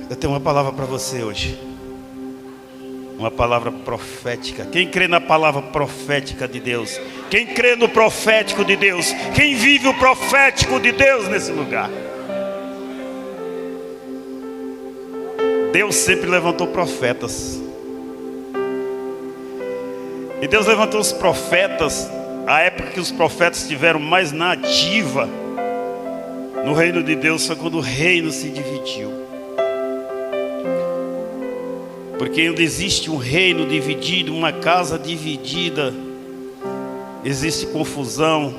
Eu tenho uma palavra para você hoje. Uma palavra profética. Quem crê na palavra profética de Deus? Quem crê no profético de Deus? Quem vive o profético de Deus nesse lugar? Deus sempre levantou profetas. E Deus levantou os profetas. A época que os profetas estiveram mais na ativa no reino de Deus foi quando o reino se dividiu. Porque onde existe um reino dividido, uma casa dividida, existe confusão,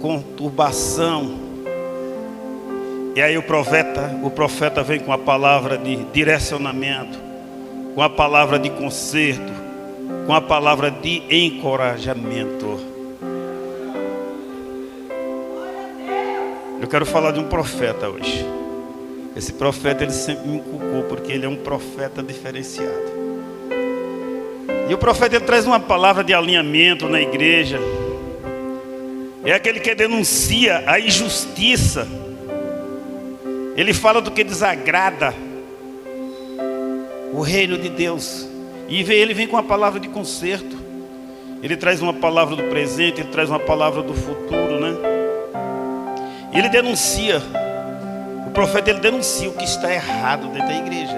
conturbação. E aí o profeta vem com a palavra de direcionamento, com a palavra de conserto, com a palavra de encorajamento. Eu quero falar de um profeta hoje. Esse profeta, ele sempre me inculcou, porque ele é um profeta diferenciado. E o profeta, ele traz uma palavra de alinhamento na igreja. É aquele que denuncia a injustiça. Ele fala do que desagrada o reino de Deus. E ele vem com uma palavra de conserto. Ele traz uma palavra do presente, ele traz uma palavra do futuro, né? E ele denuncia. O profeta, ele denuncia o que está errado dentro da igreja.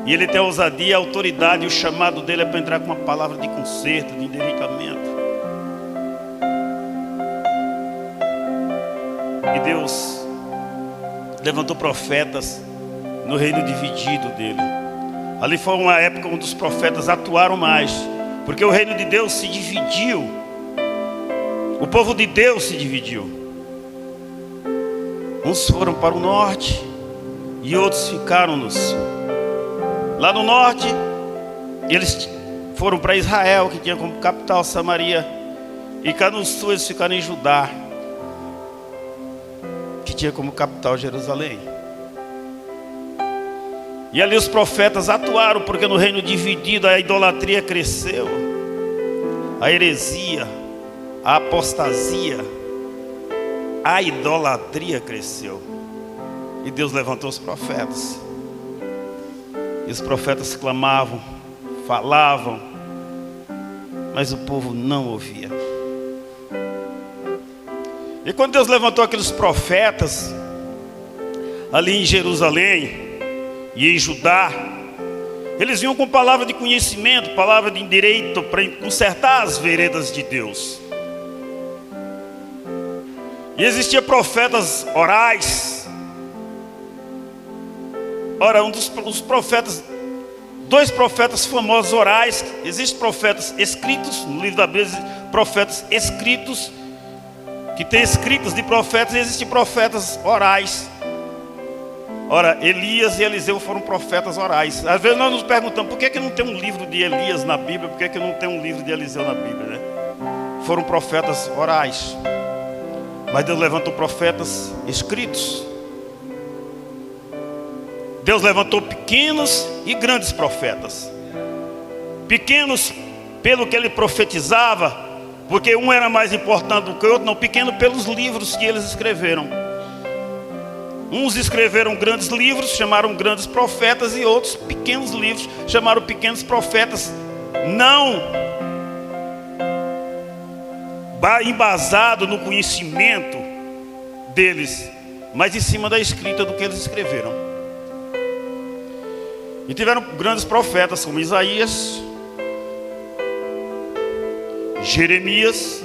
E ele tem a ousadia, a autoridade, e o chamado dele é para entrar com uma palavra de conserto, de endireitamento. E Deus levantou profetas no reino dividido dele. Ali foi uma época onde os profetas atuaram mais, porque o reino de Deus se dividiu. O povo de Deus se dividiu. Uns foram para o norte e outros ficaram no sul. Lá no norte, eles foram para Israel, que tinha como capital Samaria. E cá no sul eles ficaram em Judá, que tinha como capital Jerusalém. E ali os profetas atuaram, porque no reino dividido a idolatria cresceu, a heresia, a apostasia, a idolatria cresceu. E Deus levantou os profetas. E os profetas clamavam, falavam, mas o povo não ouvia. E quando Deus levantou aqueles profetas ali em Jerusalém e em Judá, eles vinham com palavra de conhecimento, palavra de direito para consertar as veredas de Deus. E existiam profetas orais. Ora, os profetas, dois profetas famosos orais. Existem profetas escritos, no livro da Bíblia, profetas escritos, que tem escritos de profetas, e existem profetas orais. Ora, Elias e Eliseu foram profetas orais. Às vezes nós nos perguntamos, por que não tem um livro de Elias na Bíblia? Por que não tem um livro de Eliseu na Bíblia, né? Foram profetas orais. Mas Deus levantou profetas escritos. Deus levantou pequenos e grandes profetas. Pequenos pelo que ele profetizava, porque um era mais importante do que o outro. Não, pequeno pelos livros que eles escreveram. Uns escreveram grandes livros, chamaram grandes profetas, e outros pequenos livros, chamaram pequenos profetas. Não embasado no conhecimento deles, mas em cima da escrita do que eles escreveram. E tiveram grandes profetas como Isaías, Jeremias.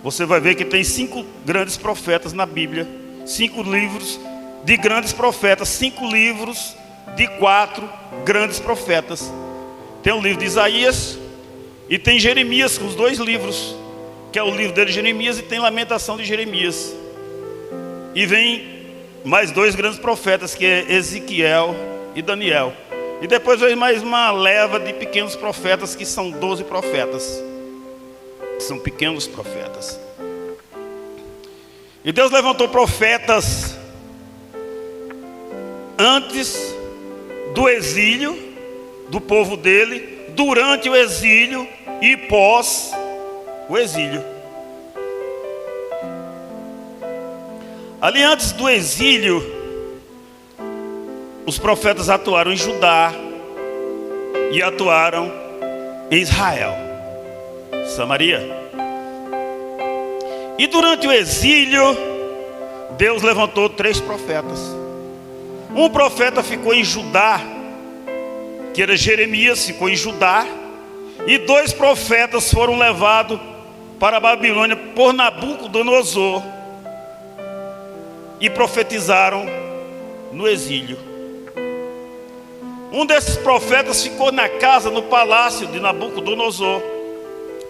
Você vai ver que tem 5 grandes profetas na Bíblia, 5 livros de grandes profetas, 5 livros de 4 grandes profetas. Tem o livro de Isaías e tem Jeremias, com os 2 livros, que é o livro dele, Jeremias, e tem Lamentação de Jeremias. E vem mais 2 grandes profetas, que é Ezequiel e Daniel. E depois vem mais uma leva de pequenos profetas, que são 12 profetas. São pequenos profetas. E Deus levantou profetas antes do exílio do povo dele, durante o exílio e pós o exílio. Ali antes do exílio, os profetas atuaram em Judá e atuaram em Israel, Samaria. E durante o exílio, Deus levantou 3 profetas. Um profeta ficou em Judá, que era Jeremias, ficou em Judá. E 2 profetas foram levados para a Babilônia por Nabucodonosor e profetizaram no exílio. Um desses profetas ficou na casa, no palácio de Nabucodonosor,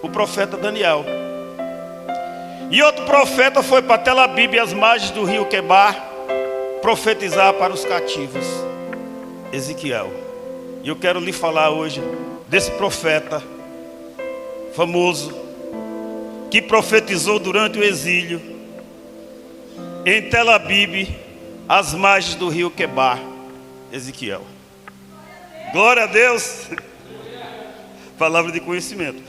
o profeta Daniel. E outro profeta foi para Tel Abib, às margens do rio Quebar, profetizar para os cativos, Ezequiel. E eu quero lhe falar hoje desse profeta famoso, que profetizou durante o exílio, em Tel Abib, às margens do rio Quebar, Ezequiel. Glória a Deus. Palavra de conhecimento.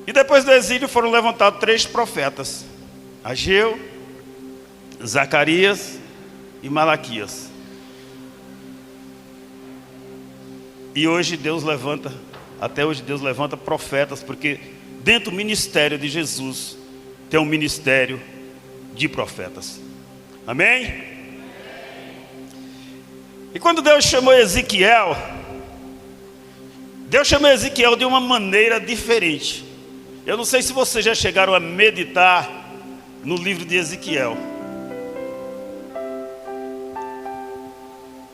E depois do exílio foram levantados 3 profetas: Ageu, Zacarias e Malaquias. E hoje Deus levanta, até hoje Deus levanta profetas, porque dentro do ministério de Jesus tem um ministério de profetas. Amém? E quando Deus chamou Ezequiel, Deus chamou Ezequiel de uma maneira diferente. Eu não sei se vocês já chegaram a meditar no livro de Ezequiel.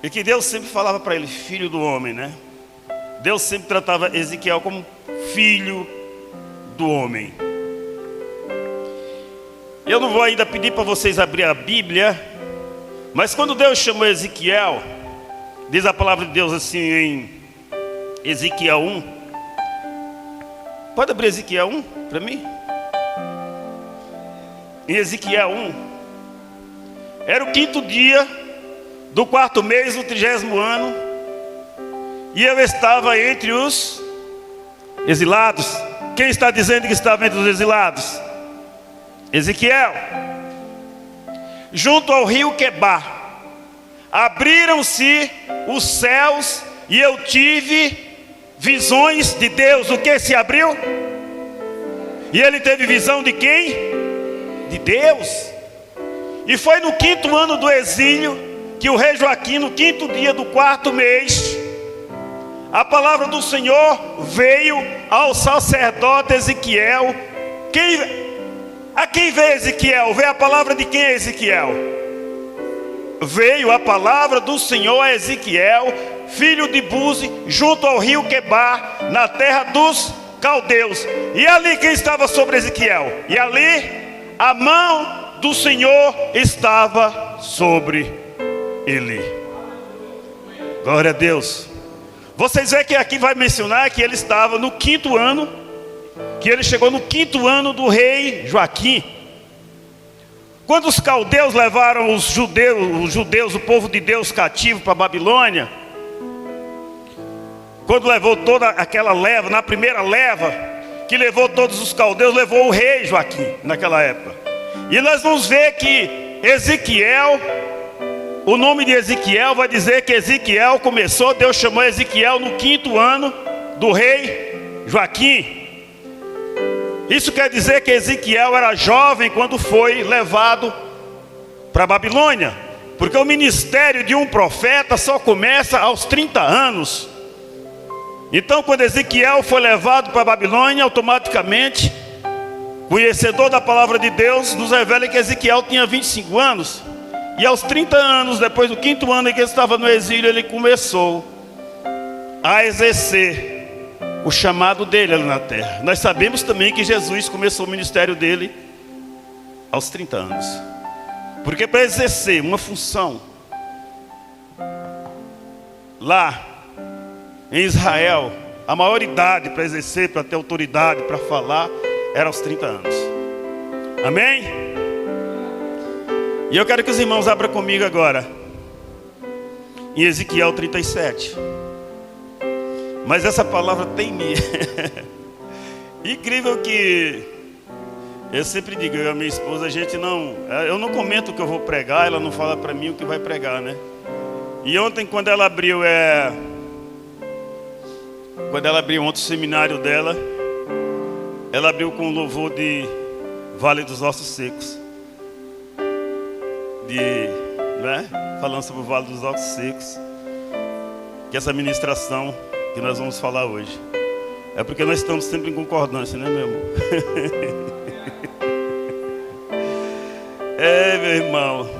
E que Deus sempre falava para ele, filho do homem, né? Deus sempre tratava Ezequiel como filho do homem. Eu não vou ainda pedir para vocês abrir a Bíblia, mas quando Deus chamou Ezequiel, diz a palavra de Deus assim em Ezequiel 1. Pode abrir Ezequiel 1 para mim? Em Ezequiel 1, era o 5º dia do 4º mês do 30º ano, e eu estava entre os exilados. Quem está dizendo que estava entre os exilados? Ezequiel. Junto ao rio Quebar, abriram-se os céus e eu tive visões de Deus. O que se abriu? E ele teve visão de quem? De Deus. E foi no 5º ano do exílio que o rei Joaquim, no 5º dia do 4º mês, a palavra do Senhor veio ao sacerdote Ezequiel. A quem veio Ezequiel? Veio a palavra de quem é Ezequiel? Veio a palavra do Senhor a Ezequiel, filho de Buzi, junto ao rio Quebar, na terra dos caldeus. E ali quem estava sobre Ezequiel? E ali a mão do Senhor estava sobre ele. Glória a Deus. Vocês veem que aqui vai mencionar que ele estava no 5º ano, que ele chegou no 5º ano do rei Joaquim. Quando os caldeus levaram os judeus, o povo de Deus cativo para a Babilônia, quando levou toda aquela leva, na primeira leva, que levou todos os caldeus, levou o rei Joaquim naquela época. E nós vamos ver que Ezequiel, o nome de Ezequiel vai dizer que Ezequiel começou, Deus chamou Ezequiel no 5º ano do rei Joaquim. Isso quer dizer que Ezequiel era jovem quando foi levado para a Babilônia, porque o ministério de um profeta só começa aos 30 anos. Então quando Ezequiel foi levado para a Babilônia, automaticamente, conhecedor da palavra de Deus, nos revela que Ezequiel tinha 25 anos. E aos 30 anos, depois do 5º ano em que ele estava no exílio, ele começou a exercer o chamado dele ali na terra. Nós sabemos também que Jesus começou o ministério dele aos 30 anos. Porque para exercer uma função lá em Israel, a maior idade para exercer, para ter autoridade, para falar, era aos 30 anos. Amém? E eu quero que os irmãos abram comigo agora em Ezequiel 37. Mas essa palavra tem medo. Incrível que eu sempre digo, eu e a minha esposa, eu não comento o que eu vou pregar, ela não fala para mim o que vai pregar, né? E ontem, quando ela abriu ontem o seminário dela, ela abriu com o louvor de Vale dos Ossos Secos. Falando sobre o Vale dos Ossos Secos. Que essa ministração que nós vamos falar hoje. É porque nós estamos sempre em concordância, né, meu amor? Meu irmão.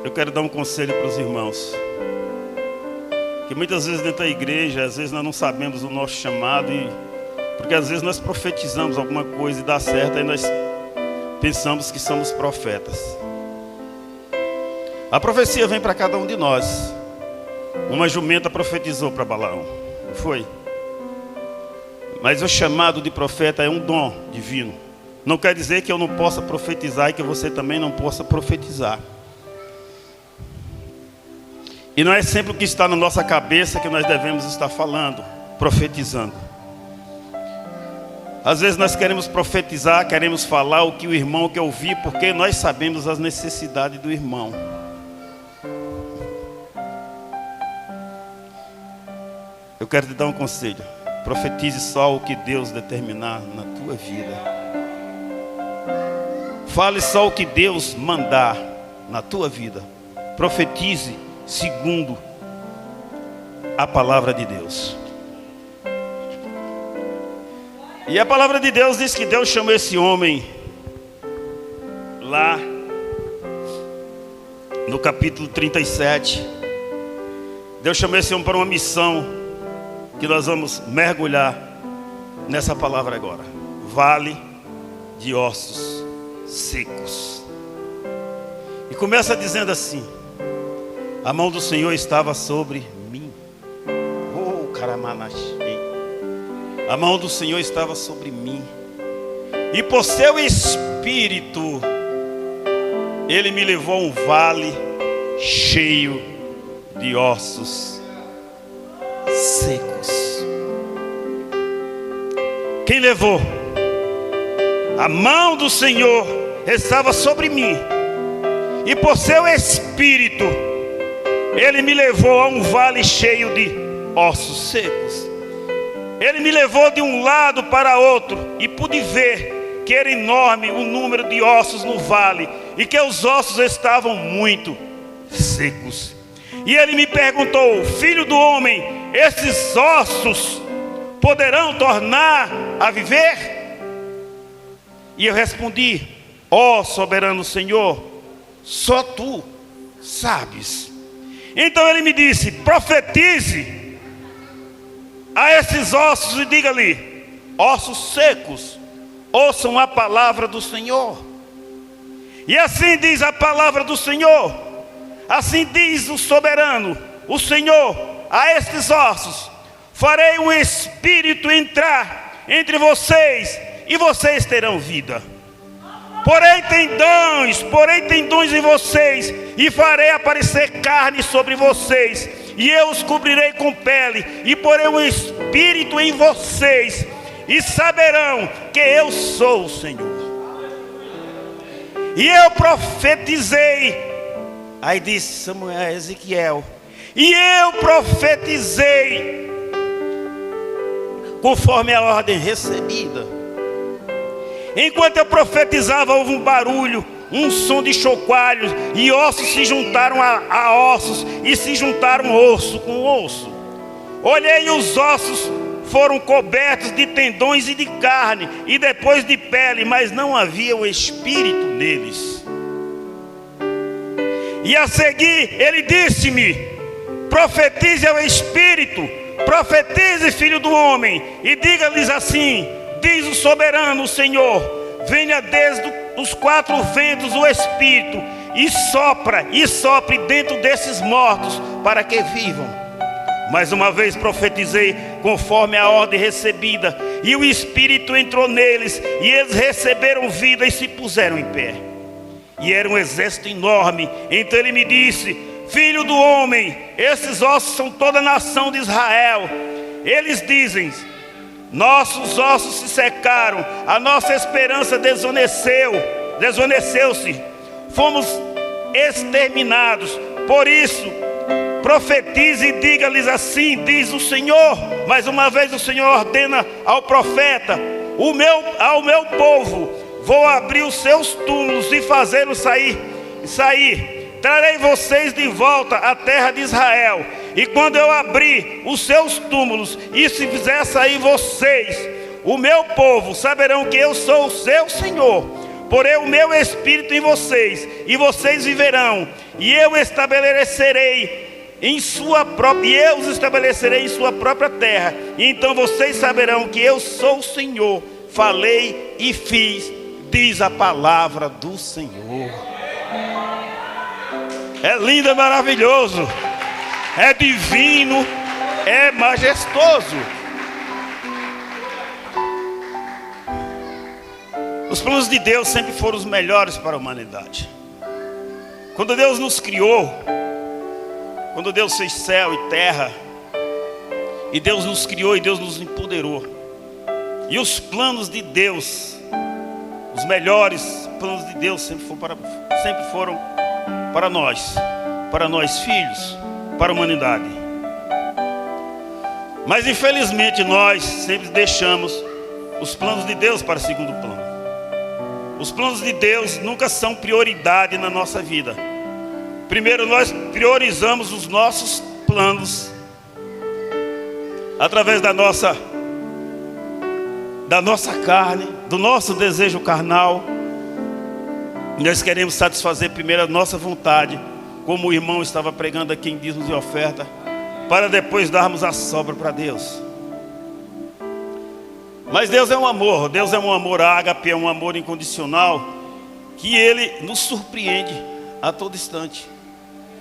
Eu quero dar um conselho para os irmãos. Que muitas vezes dentro da igreja, às vezes nós não sabemos o nosso chamado. Porque às vezes nós profetizamos alguma coisa e dá certo, aí nós pensamos que somos profetas. A profecia vem para cada um de nós. Uma jumenta profetizou para Balaão, não foi? Mas o chamado de profeta é um dom divino. Não quer dizer que eu não possa profetizar e que você também não possa profetizar. E não é sempre o que está na nossa cabeça que nós devemos estar falando, profetizando. Às vezes nós queremos profetizar, queremos falar o que o irmão quer ouvir, porque nós sabemos as necessidades do irmão. Eu quero te dar um conselho. Profetize só o que Deus determinar na tua vida. Fale só o que Deus mandar na tua vida. Profetize segundo a palavra de Deus. E a palavra de Deus diz que Deus chamou esse homem lá no capítulo 37. Deus chamou esse homem para uma missão que nós vamos mergulhar nessa palavra agora. Vale de ossos secos. E começa dizendo assim: a mão do Senhor estava sobre mim. Oh, caramanachei. A mão do Senhor estava sobre mim. E por seu espírito, Ele me levou a um vale cheio de ossos secos. Quem levou? A mão do Senhor estava sobre mim. E por seu espírito, Ele me levou a um vale cheio de ossos secos. Ele me levou de um lado para outro e pude ver que era enorme o número de ossos no vale e que os ossos estavam muito secos. E ele me perguntou: filho do homem, esses ossos poderão tornar a viver? E eu respondi: ó soberano Senhor, só tu sabes. Então ele me disse: profetize a esses ossos e diga-lhe: ossos secos, ouçam a palavra do Senhor. E assim diz a palavra do Senhor, assim diz o soberano, o Senhor, a estes ossos: farei um espírito entrar entre vocês e vocês terão vida. Porém tendões em vocês, e farei aparecer carne sobre vocês, e eu os cobrirei com pele, e porei um espírito em vocês, e saberão que eu sou o Senhor. E eu profetizei. Aí disse Samuel a Ezequiel: e eu profetizei conforme a ordem recebida. Enquanto eu profetizava, houve um barulho, um som de chocalhos, e ossos se juntaram a ossos, e se juntaram osso com osso. Olhei, e os ossos foram cobertos de tendões e de carne, e depois de pele, mas não havia o espírito neles. E a seguir ele disse-me: profetize ao espírito, profetize, filho do homem, e diga-lhes assim: diz o soberano, o Senhor, venha desde os quatro ventos o espírito, e sopre dentro desses mortos, para que vivam. Mais uma vez profetizei conforme a ordem recebida, e o espírito entrou neles, e eles receberam vida e se puseram em pé. E era um exército enorme. Então ele me disse: filho do homem, esses ossos são toda a nação de Israel. Eles dizem: nossos ossos se secaram, a nossa esperança desvaneceu-se. fomos exterminados. Por isso, profetize e diga-lhes assim, diz o Senhor. Mais uma vez o Senhor ordena ao profeta: ao meu povo vou abrir os seus túmulos e fazê-los sair. Trarei vocês de volta à terra de Israel. E quando eu abrir os seus túmulos e se fizer sair vocês, o meu povo, saberão que eu sou o seu Senhor. Porei o meu espírito em vocês, e vocês viverão. E eu os estabelecerei em sua própria terra. E então vocês saberão que eu sou o Senhor. Falei e fiz, diz a palavra do Senhor. É lindo, é maravilhoso, é divino, é majestoso. Os planos de Deus sempre foram os melhores para a humanidade. Quando Deus nos criou, quando Deus fez céu e terra, e Deus nos criou e Deus nos empoderou, e os planos de Deus, os melhores planos de Deus sempre foram para nós filhos, para a humanidade. Mas infelizmente nós sempre deixamos os planos de Deus para segundo plano. Os planos de Deus nunca são prioridade na nossa vida. Primeiro nós priorizamos os nossos planos através da nossa carne, do nosso desejo carnal. Nós queremos satisfazer primeiro a nossa vontade, como o irmão estava pregando aqui em dízimos e oferta, para depois darmos a sobra para Deus. Mas Deus é um amor ágape, é um amor incondicional, que Ele nos surpreende a todo instante.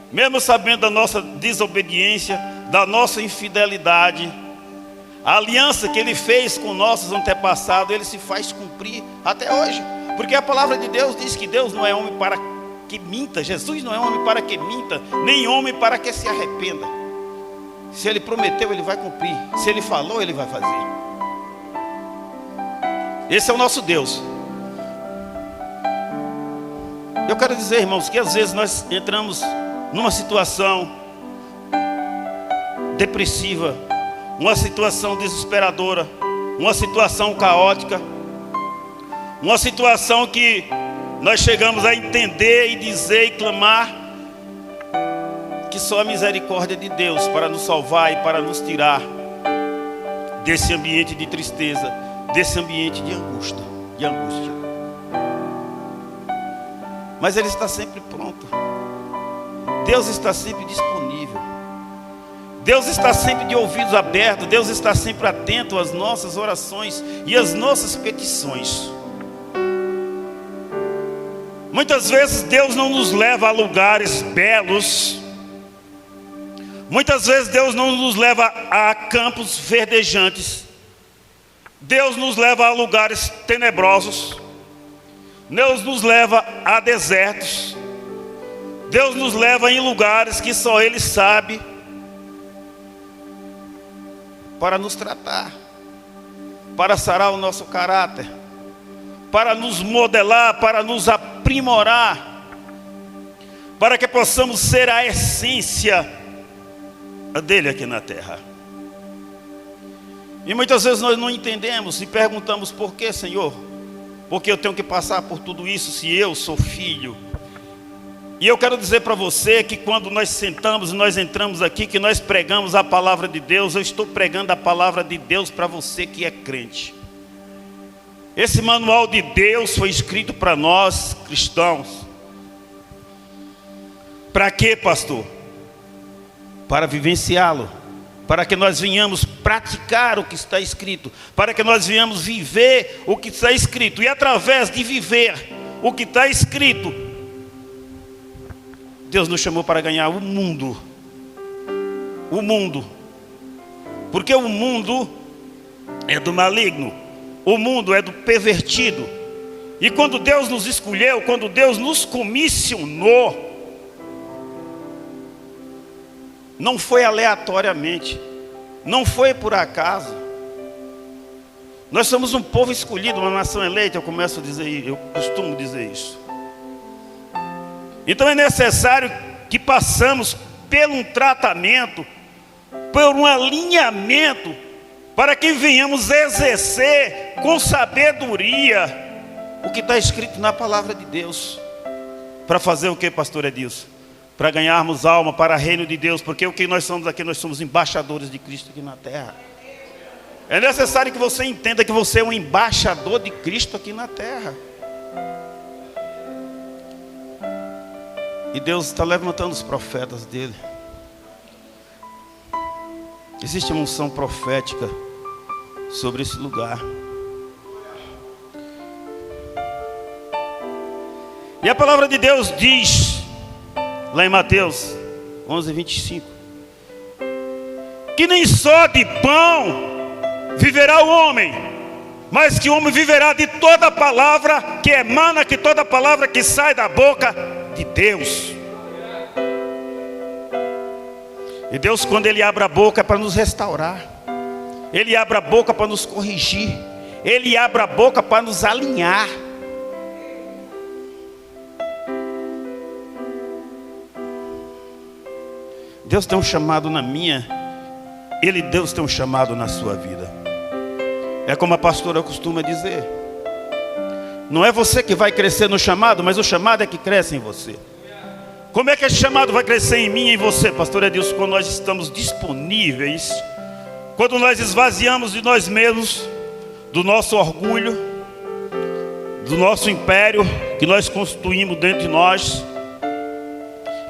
Mesmo sabendo da nossa desobediência, da nossa infidelidade, a aliança que Ele fez com nossos antepassados, Ele se faz cumprir até hoje. Porque a palavra de Deus diz que Deus não é homem para que minta, Jesus não é homem para que minta, nem homem para que se arrependa. Se Ele prometeu, Ele vai cumprir. Se Ele falou, Ele vai fazer. Esse é o nosso Deus. Eu quero dizer, irmãos, que às vezes nós entramos numa situação depressiva, uma situação desesperadora, uma situação caótica, uma situação que nós chegamos a entender e dizer e clamar que só a misericórdia de Deus para nos salvar e para nos tirar desse ambiente de tristeza, desse ambiente de angústia. Mas Ele está sempre pronto. Deus está sempre disponível. Deus está sempre de ouvidos abertos. Deus está sempre atento às nossas orações e às nossas petições. Muitas vezes Deus não nos leva a lugares belos. Muitas vezes Deus não nos leva a campos verdejantes. Deus nos leva a lugares tenebrosos. Deus nos leva a desertos. Deus nos leva em lugares que só Ele sabe, para nos tratar, para sarar o nosso caráter, para nos modelar, para nos aprimorar, para que possamos ser a essência dele aqui na terra. E muitas vezes nós não entendemos e perguntamos: por que, Senhor? Por que eu tenho que passar por tudo isso se eu sou filho? E eu quero dizer para você que quando nós sentamos e nós entramos aqui, que nós pregamos a palavra de Deus, eu estou pregando a palavra de Deus para você que é crente. Esse manual de Deus foi escrito para nós cristãos. Para quê, pastor? Para vivenciá-lo, para que nós venhamos praticar o que está escrito, para que nós venhamos viver o que está escrito, e através de viver o que está escrito, Deus nos chamou para ganhar o mundo, porque o mundo é do maligno, o mundo é do pervertido, e quando Deus nos escolheu, quando Deus nos comissionou, não foi aleatoriamente, não foi por acaso. Nós somos um povo escolhido, uma nação eleita. Eu costumo dizer isso. Então é necessário que passamos por um tratamento, por um alinhamento, para que venhamos exercer com sabedoria o que está escrito na palavra de Deus. Para fazer o que, pastor Edilson? Para ganharmos alma para o reino de Deus, porque o que nós somos aqui, nós somos embaixadores de Cristo aqui na terra. É necessário que você entenda que você é um embaixador de Cristo aqui na terra. E Deus está levantando os profetas dele. Existe uma unção profética sobre esse lugar. E a palavra de Deus diz, lá em Mateus 11:25, que nem só de pão viverá o homem, mas que o homem viverá de toda palavra que emana, que toda palavra que sai da boca de Deus. E Deus, quando Ele abre a boca, é para nos restaurar. Ele abre a boca para nos corrigir. Ele abre a boca para nos alinhar. Deus tem um chamado na minha, Deus tem um chamado na sua vida. É como a pastora costuma dizer, não é você que vai crescer no chamado, mas o chamado é que cresce em você. Como é que esse chamado vai crescer em mim e em você, pastor Edilson? Quando nós estamos disponíveis, quando nós esvaziamos de nós mesmos, do nosso orgulho, do nosso império que nós construímos dentro de nós,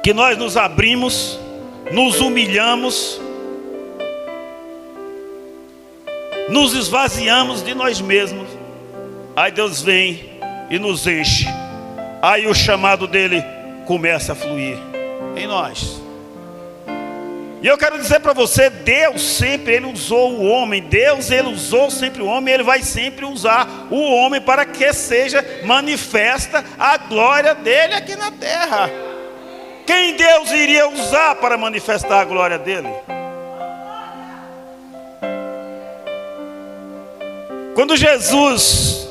que nós nos abrimos, nos humilhamos, nos esvaziamos de nós mesmos. Aí Deus vem e nos enche. Aí o chamado dele começa a fluir em nós. E eu quero dizer para você, Deus sempre Ele usou o homem. Deus, Ele usou sempre o homem. Ele vai sempre usar o homem para que seja manifesta a glória dele aqui na terra. Quem Deus iria usar para manifestar a glória dele? Quando Jesus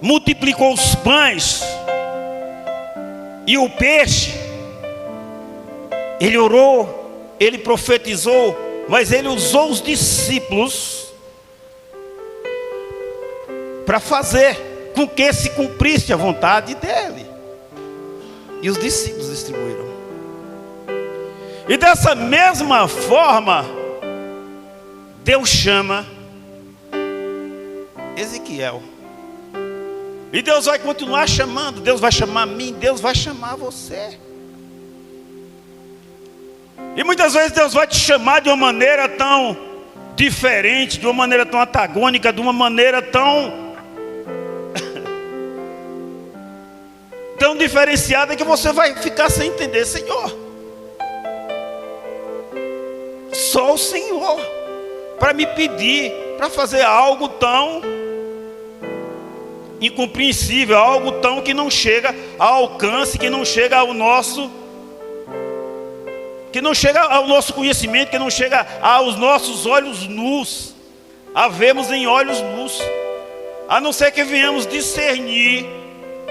multiplicou os pães e o peixe, Ele orou, Ele profetizou, mas Ele usou os discípulos para fazer com que se cumprisse a vontade dEle. E os discípulos distribuíram. E dessa mesma forma, Deus chama Ezequiel. E Deus vai continuar chamando. Deus vai chamar a mim, Deus vai chamar você. E muitas vezes Deus vai te chamar de uma maneira tão diferente, de uma maneira tão antagônica, de uma maneira tão diferenciada, que você vai ficar sem entender. Senhor, só o Senhor para me pedir, para fazer algo tão incompreensível, algo tão que não chega ao alcance, que não chega ao nosso conhecimento, que não chega aos nossos olhos nus, a vermos em olhos nus, a não ser que venhamos discernir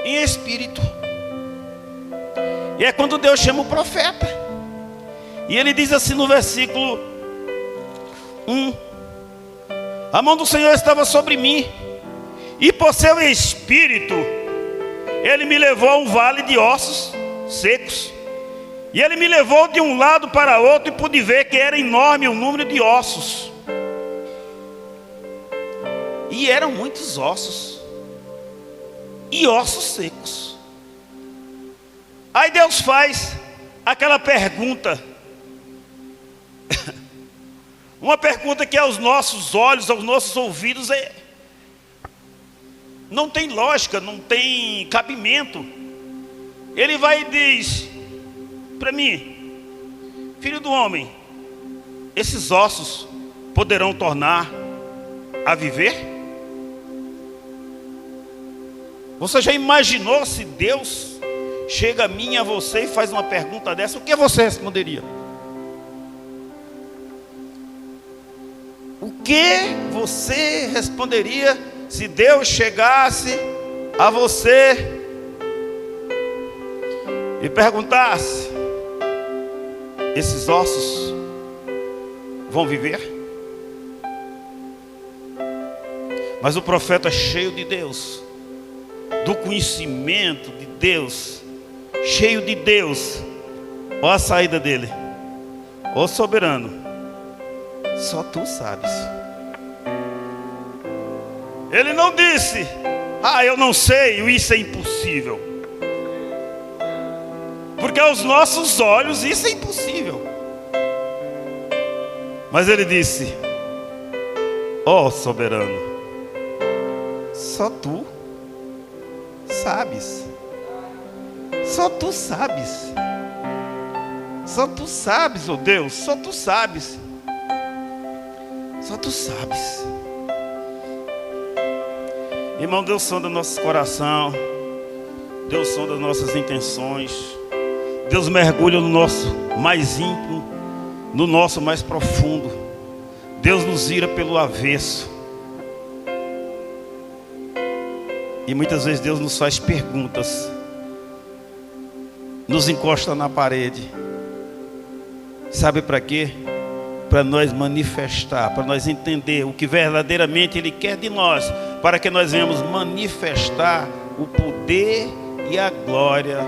em espírito. E é quando Deus chama o profeta, e ele diz assim no versículo 1: a mão do Senhor estava sobre mim, e por seu espírito Ele me levou a um vale de ossos secos. E Ele me levou de um lado para outro, e pude ver que era enorme o número de ossos. E eram muitos ossos, e ossos secos. Aí Deus faz aquela pergunta, uma pergunta que aos nossos olhos, aos nossos ouvidos, não tem lógica, não tem cabimento. Ele vai e diz para mim: filho do homem, esses ossos poderão tornar a viver? Você já imaginou se Deus chega a mim, a você, e faz uma pergunta dessa? O que você responderia? O que você responderia se Deus chegasse a você e perguntasse: esses ossos vão viver? Mas o profeta, cheio de Deus, do conhecimento de Deus, cheio de Deus, olha a saída dele: ó soberano, só tu sabes. Ele não disse: ah, eu não sei, isso é impossível. Porque aos nossos olhos isso é impossível. Mas ele disse: ó soberano, só tu sabes. Só tu sabes. Só tu sabes, ó Deus, só tu sabes. Só tu sabes. Irmão, Deus sonda nosso coração. Deus sonda nossas intenções. Deus mergulha no nosso mais íntimo, no nosso mais profundo. Deus nos vira pelo avesso. E muitas vezes Deus nos faz perguntas, nos encosta na parede. Sabe para quê? Para nós manifestar, para nós entender o que verdadeiramente Ele quer de nós, para que nós venhamos manifestar o poder e a glória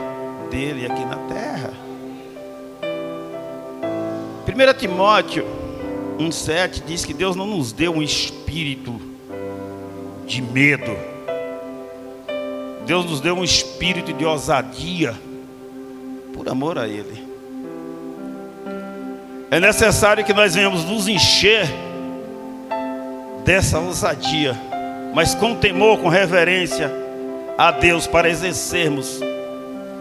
dele aqui na terra. 1 Timóteo 1,7 diz que Deus não nos deu um espírito de medo. Deus nos deu um espírito de ousadia, por amor a Ele. É necessário que nós venhamos nos encher dessa ousadia, mas com temor, com reverência a Deus, para exercermos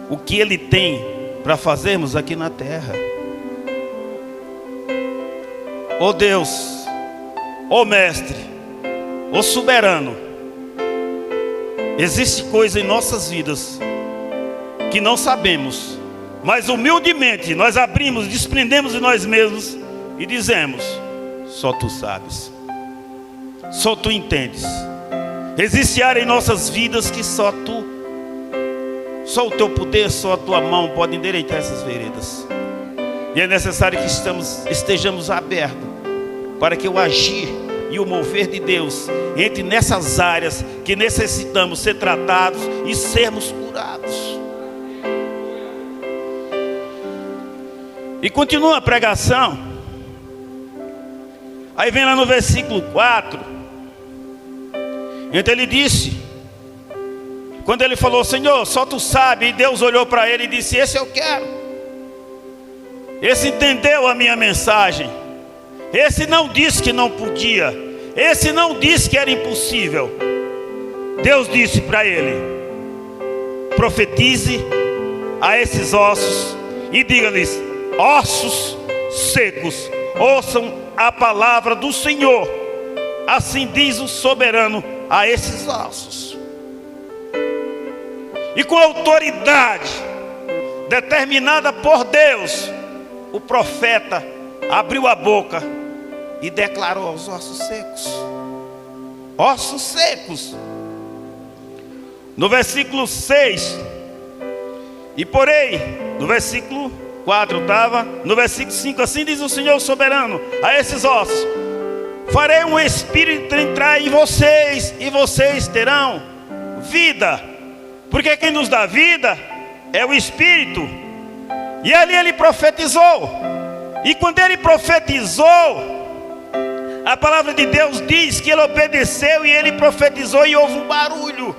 o que Ele tem para fazermos aqui na terra. Ó Deus, ó Mestre, ó Soberano, existe coisa em nossas vidas que não sabemos, mas humildemente nós abrimos, desprendemos de nós mesmos e dizemos: só tu sabes, só tu entendes. Existe área em nossas vidas que só o teu poder, só a tua mão pode endireitar essas veredas. E é necessário que estejamos abertos para que o agir e o mover de Deus entre nessas áreas que necessitamos ser tratados e sermos curados. E continua a pregação. Aí vem lá no versículo 4. Então ele disse, quando ele falou: Senhor, só tu sabe, e Deus olhou para ele e disse: esse eu quero. Esse entendeu a minha mensagem. Esse não disse que não podia. Esse não disse que era impossível. Deus disse para ele: profetize a esses ossos e diga-lhes: ossos secos, ouçam a palavra do Senhor. Assim diz o soberano a esses ossos. E com autoridade determinada por Deus, o profeta abriu a boca e declarou aos ossos secos. Ossos secos. No versículo 6. E porém, no versículo 4 estava, no versículo 5, assim diz o Senhor soberano a esses ossos: farei um espírito entrar em vocês, e vocês terão vida. Porque quem nos dá vida é o Espírito. E ali ele profetizou. E quando ele profetizou, a palavra de Deus diz que ele obedeceu e ele profetizou, e houve um barulho.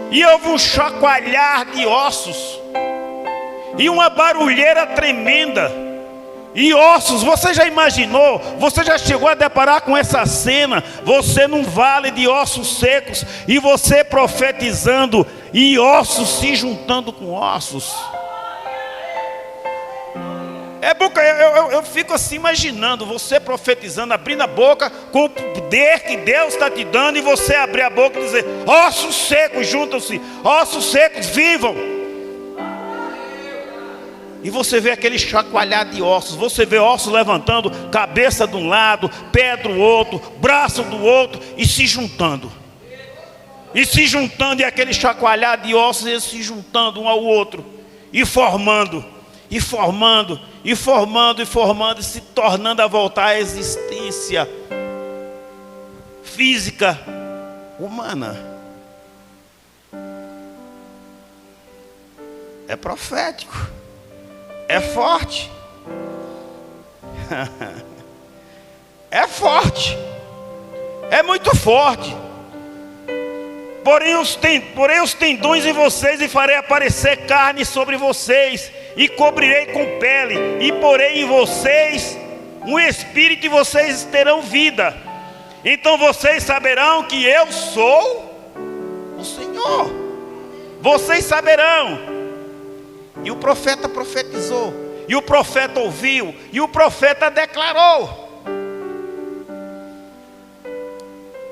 E houve um chacoalhar de ossos. E uma barulheira tremenda. E ossos, você já imaginou? Você já chegou a deparar com essa cena? Você num vale de ossos secos, e você profetizando, e ossos se juntando com ossos. Eu fico assim imaginando você profetizando, abrindo a boca com o poder que Deus está te dando, e você abrir a boca e dizer: ossos secos juntam-se, ossos secos vivam. E você vê aquele chacoalhar de ossos. Você vê ossos levantando, cabeça de um lado, pé do outro, braço do outro, e se juntando. E se juntando, e aquele chacoalhar de ossos, eles se juntando um ao outro. e formando, e formando, e formando, e formando, e se tornando a voltar à existência física humana. É profético, é forte, é forte, é muito forte. Porém os tendões em vocês, e farei aparecer carne sobre vocês, e cobrirei com pele, e porei em vocês um espírito, e vocês terão vida. Então vocês saberão que eu sou o Senhor. Vocês saberão. E o profeta profetizou, e o profeta ouviu, e o profeta declarou.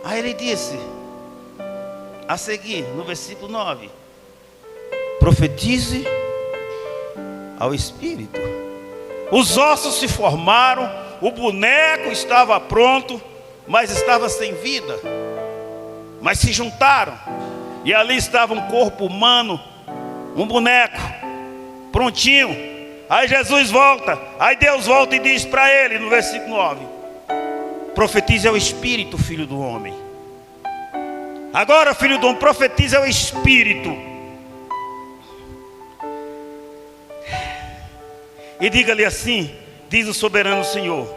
Aí ele disse, a seguir, no versículo 9: profetize ao Espírito. Os ossos se formaram, o boneco estava pronto, mas estava sem vida. Mas se juntaram, e ali estava um corpo humano, um boneco, prontinho. Aí Jesus volta, aí Deus volta e diz para ele, no versículo 9: profetize ao Espírito, filho do homem. Agora, filho do homem, profetize ao Espírito. E diga-lhe assim, diz o soberano Senhor: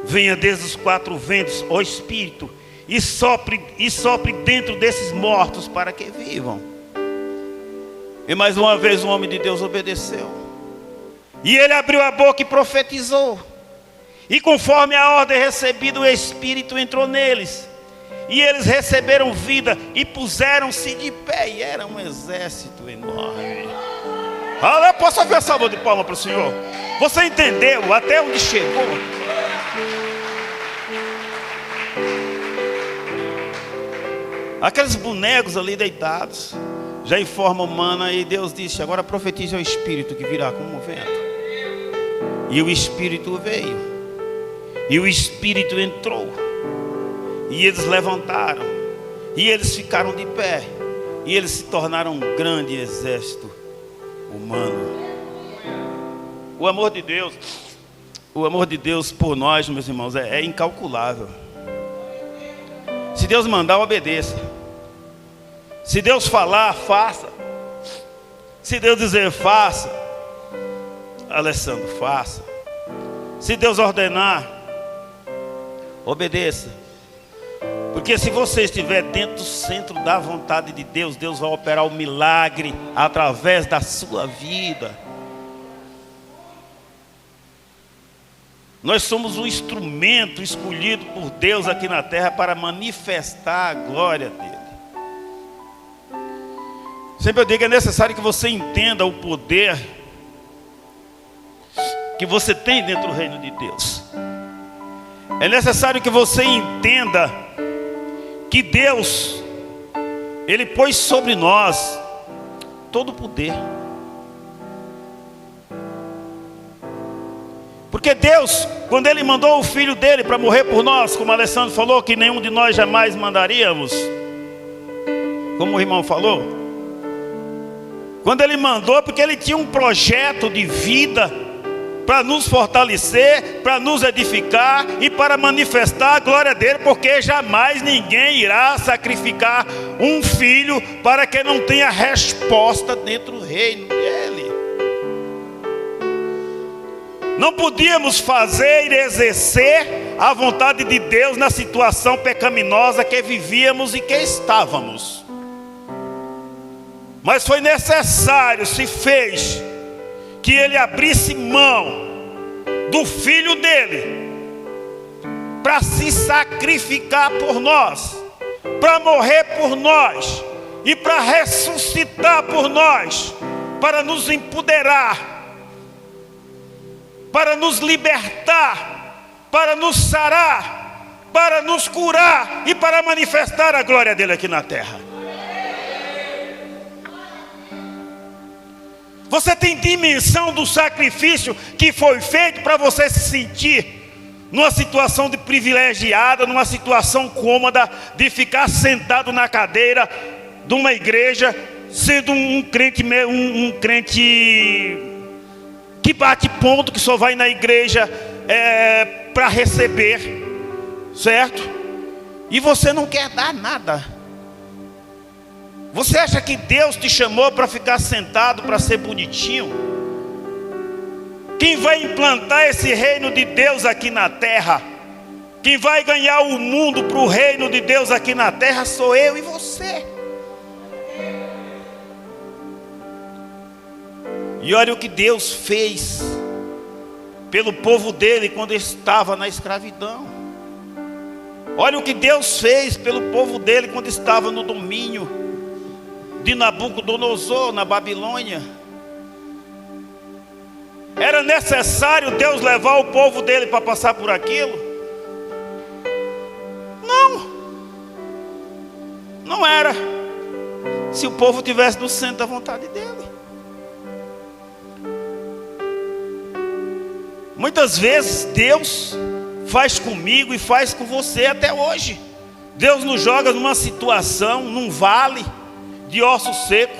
venha desde os quatro ventos, ó Espírito, e sopre dentro desses mortos para que vivam. E mais uma vez o homem de Deus obedeceu. E ele abriu a boca e profetizou. E conforme a ordem recebida, o Espírito entrou neles. E eles receberam vida e puseram-se de pé. E era um exército enorme. Olha, posso ouvir a salva de palmas para o Senhor? Você entendeu até onde chegou? Aqueles bonecos ali deitados, já em forma humana, e Deus disse: agora profetize ao Espírito que virá como um vento. E o Espírito veio, e o Espírito entrou, e eles levantaram, e eles ficaram de pé, e eles se tornaram um grande exército humano. O amor de Deus por nós, meus irmãos, é incalculável. Se Deus mandar, obedeça. Se Deus falar, faça. Se Deus dizer, faça, Alessandro, faça. Se Deus ordenar, obedeça. Porque se você estiver dentro do centro da vontade de Deus, Deus vai operar o milagre através da sua vida. Nós somos um instrumento escolhido por Deus aqui na terra para manifestar a glória dele. Sempre eu digo, é necessário que você entenda o poder que você tem dentro do reino de Deus. É necessário que você entenda que Deus, Ele pôs sobre nós todo o poder. Porque Deus, quando Ele mandou o Filho dele para morrer por nós, como Alessandro falou, que nenhum de nós jamais mandaríamos, como o irmão falou, quando Ele mandou, porque Ele tinha um projeto de vida para nos fortalecer, para nos edificar e para manifestar a glória dele, porque jamais ninguém irá sacrificar um filho para que não tenha resposta dentro do reino dele. Não podíamos fazer e exercer a vontade de Deus na situação pecaminosa que vivíamos e que estávamos. Mas foi necessário, se fez, que Ele abrisse mão do Filho dele para se sacrificar por nós, para morrer por nós e para ressuscitar por nós, para nos empoderar, para nos libertar, para nos sarar, para nos curar e para manifestar a glória dele aqui na terra. Você tem dimensão do sacrifício que foi feito para você se sentir numa situação de privilegiada, numa situação cômoda, de ficar sentado na cadeira de uma igreja, sendo um crente que bate ponto, que só vai na igreja para receber, certo? E você não quer dar nada. Você acha que Deus te chamou para ficar sentado, para ser bonitinho? Quem vai implantar esse reino de Deus aqui na terra, quem vai ganhar o mundo para o reino de Deus aqui na terra, sou eu e você. E olha o que Deus fez pelo povo dele quando estava na escravidão. Olha o que Deus fez pelo povo dele quando estava no domínio de Nabucodonosor, na Babilônia. Era necessário Deus levar o povo dele para passar por aquilo? Não era. Se o povo tivesse no centro da vontade dele. Muitas vezes Deus faz comigo e faz com você até hoje. Deus nos joga numa situação, num vale de osso seco,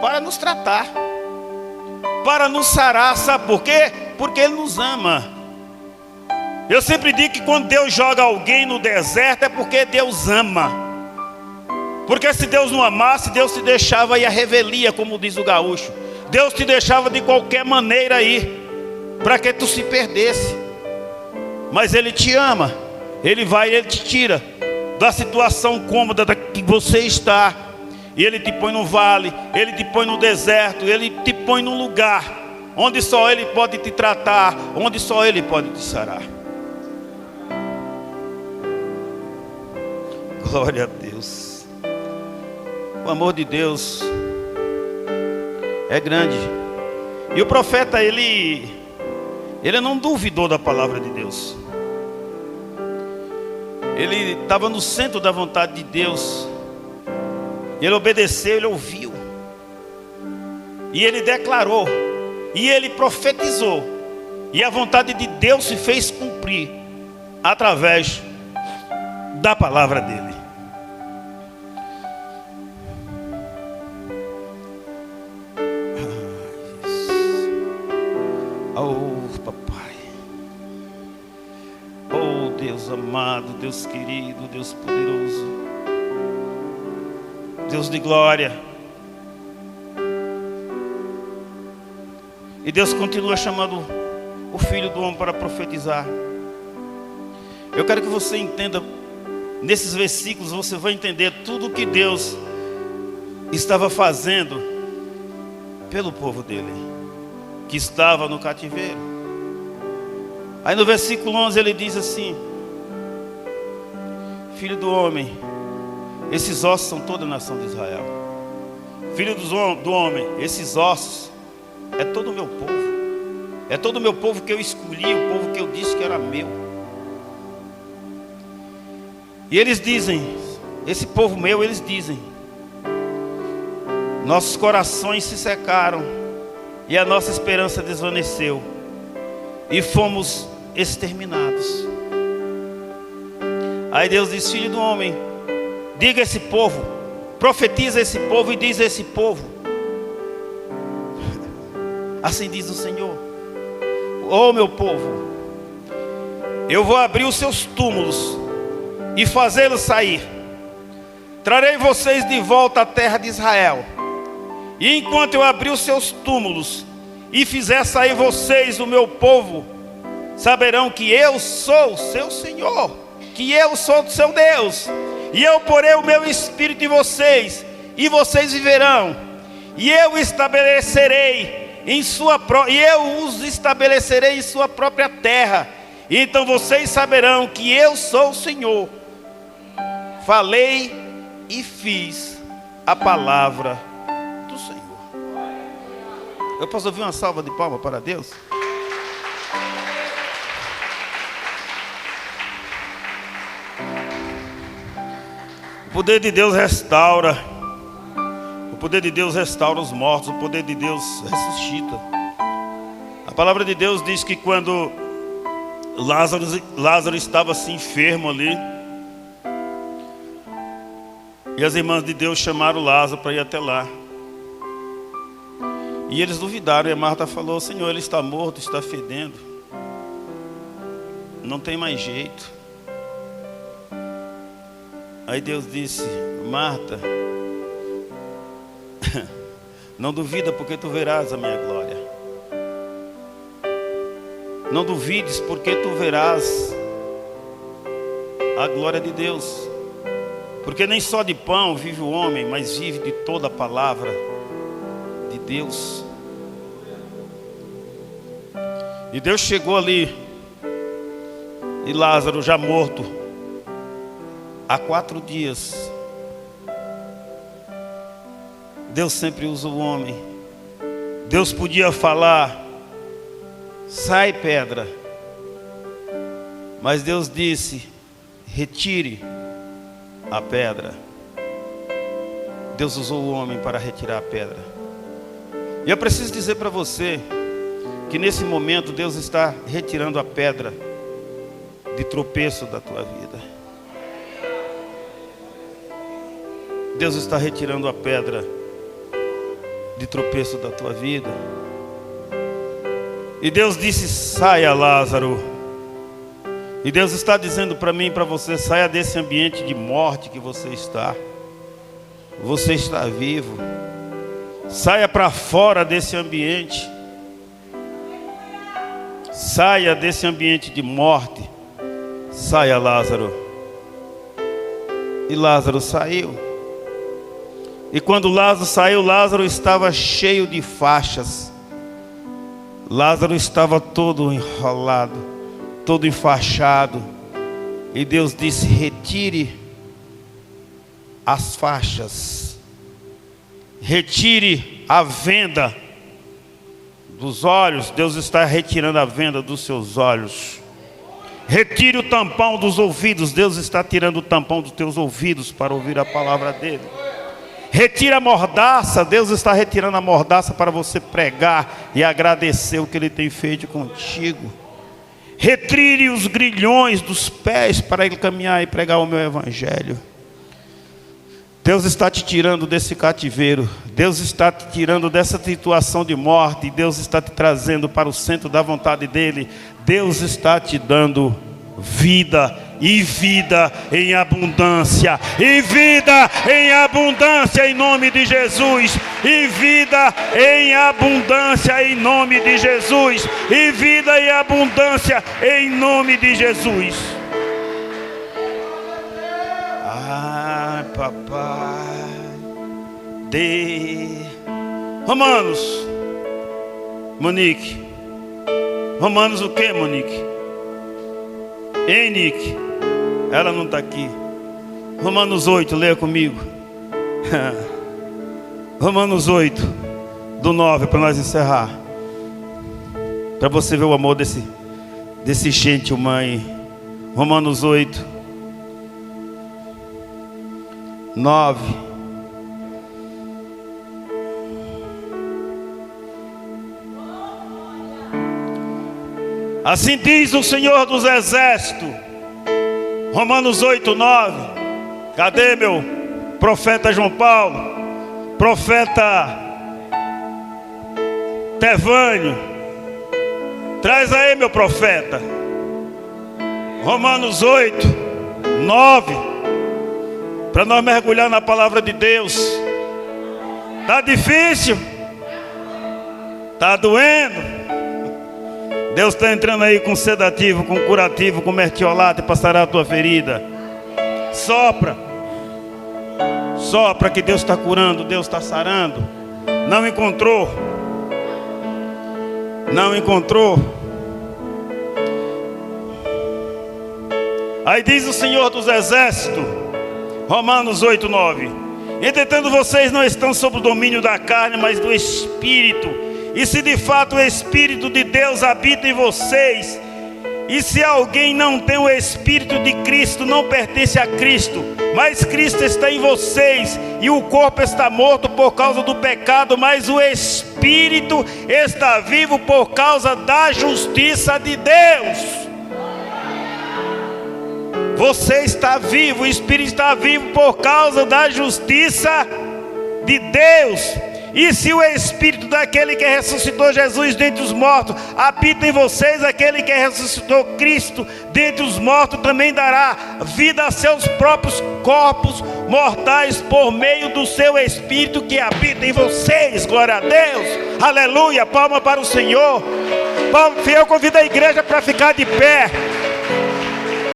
para nos tratar, para nos sarar. Sabe por quê? Porque Ele nos ama. Eu sempre digo que quando Deus joga alguém no deserto é porque Deus ama. Porque se Deus não amasse, Deus te deixava ir à revelia, como diz o gaúcho. Deus te deixava de qualquer maneira aí, para que tu se perdesse. Mas Ele te ama. Ele vai e Ele te tira da situação cômoda que você está, e Ele te põe no vale, Ele te põe no deserto, Ele te põe num lugar onde só Ele pode te tratar, onde só Ele pode te sarar. Glória a Deus. O amor de Deus é grande. E o profeta, ele não duvidou da palavra de Deus. Ele estava no centro da vontade de Deus. Ele obedeceu, ele ouviu. E ele declarou. E ele profetizou. E a vontade de Deus se fez cumprir através da palavra dele. Oh, papai. Oh, Deus amado, Deus querido, Deus poderoso, Deus de glória. E Deus continua chamando o Filho do Homem para profetizar. Eu quero que você entenda, nesses versículos você vai entender tudo o que Deus estava fazendo pelo povo dele, que estava no cativeiro. Aí no versículo 11 ele diz assim: Filho do homem, esses ossos são toda a nação de Israel. Filho do homem, esses ossos é todo o meu povo. É todo o meu povo que eu escolhi, o povo que eu disse que era meu. E eles dizem, esse povo meu, eles dizem: nossos corações se secaram e a nossa esperança desvaneceu, e fomos exterminados. Aí Deus diz: Filho do homem, diga a esse povo, profetiza a esse povo e diz a esse povo: assim diz o Senhor: ó meu povo, eu vou abrir os seus túmulos e fazê-los sair. Trarei vocês de volta à terra de Israel. E enquanto eu abrir os seus túmulos e fizer sair vocês, o meu povo, saberão que eu sou o seu Senhor, que eu sou o seu Deus. E eu porei o meu espírito em vocês, e vocês viverão. E eu os estabelecerei em sua própria terra. E então vocês saberão que eu sou o Senhor. Falei e fiz a palavra do Senhor. Eu posso ouvir uma salva de palmas para Deus? O poder de Deus restaura. O poder de Deus restaura os mortos. O poder de Deus ressuscita. A palavra de Deus diz que quando Lázaro estava assim enfermo ali, E as irmãs de Deus chamaram Lázaro para ir até lá. E eles duvidaram, e a Marta falou: Senhor, ele está morto, está fedendo, não tem mais jeito. Aí Deus disse: Marta, não duvida, porque tu verás a minha glória. Não duvides, porque tu verás a glória de Deus. Porque nem só de pão vive o homem, mas vive de toda a palavra de Deus. E Deus chegou ali, e Lázaro já morto há 4 dias. Deus sempre usa o homem. Deus podia falar: sai pedra. Mas Deus disse: retire a pedra. Deus usou o homem para retirar a pedra. E eu preciso dizer para você que nesse momento Deus está retirando a pedra de tropeço da tua vida. Deus está retirando a pedra de tropeço da tua vida. E Deus disse: saia, Lázaro. E Deus está dizendo para mim e para você: saia desse ambiente de morte que você está. Você está vivo. Saia para fora desse ambiente. Saia desse ambiente de morte. Saia, Lázaro. E Lázaro saiu. E quando Lázaro saiu, Lázaro estava cheio de faixas. Lázaro estava todo enrolado, todo enfaixado. E Deus disse: retire as faixas, retire a venda dos olhos. Deus está retirando a venda dos seus olhos. Retire o tampão dos ouvidos. Deus está tirando o tampão dos teus ouvidos para ouvir a palavra dele. Retira a mordaça. Deus está retirando a mordaça para você pregar e agradecer o que ele tem feito contigo. Retire os grilhões dos pés para ele caminhar e pregar o meu evangelho. Deus está te tirando desse cativeiro. Deus está te tirando dessa situação de morte. Deus está te trazendo para o centro da vontade dele. Deus está te dando vida, e vida em abundância, e vida em abundância em nome de Jesus, e vida em abundância em nome de Jesus, e vida em abundância em nome de Jesus. Ai, papai, Romanos, Monique. Romanos o que, Monique? Hein, Nick? Ela não está aqui. Romanos 8, leia comigo. Romanos 8, do 9, para nós encerrar. Para você ver o amor desse gentil mãe. Romanos 8, 9. Assim diz o Senhor dos Exércitos. Romanos 8, 9. Cadê meu profeta João Paulo? Profeta Tevânio. Traz aí, meu profeta. Romanos 8, 9. Para nós mergulhar na palavra de Deus. Tá difícil? Tá doendo? Deus está entrando aí com sedativo, com curativo, com mertiolate para sarar a tua ferida. Sopra. Sopra que Deus está curando, Deus está sarando. Não encontrou? Não encontrou? Aí diz o Senhor dos Exércitos, Romanos 8, 9. Entretanto vocês não estão sob o domínio da carne, mas do Espírito. E se de fato o Espírito de Deus habita em vocês, e se alguém não tem o Espírito de Cristo, não pertence a Cristo. Mas Cristo está em vocês, e o corpo está morto por causa do pecado, mas o Espírito está vivo por causa da justiça de Deus. Você está vivo, o Espírito está vivo por causa da justiça de Deus. E se o Espírito daquele que ressuscitou Jesus dentre os mortos habita em vocês, aquele que ressuscitou Cristo dentre os mortos também dará vida a seus próprios corpos mortais por meio do seu Espírito que habita em vocês. Glória a Deus, aleluia, palma para o Senhor. Eu convido a igreja para ficar de pé.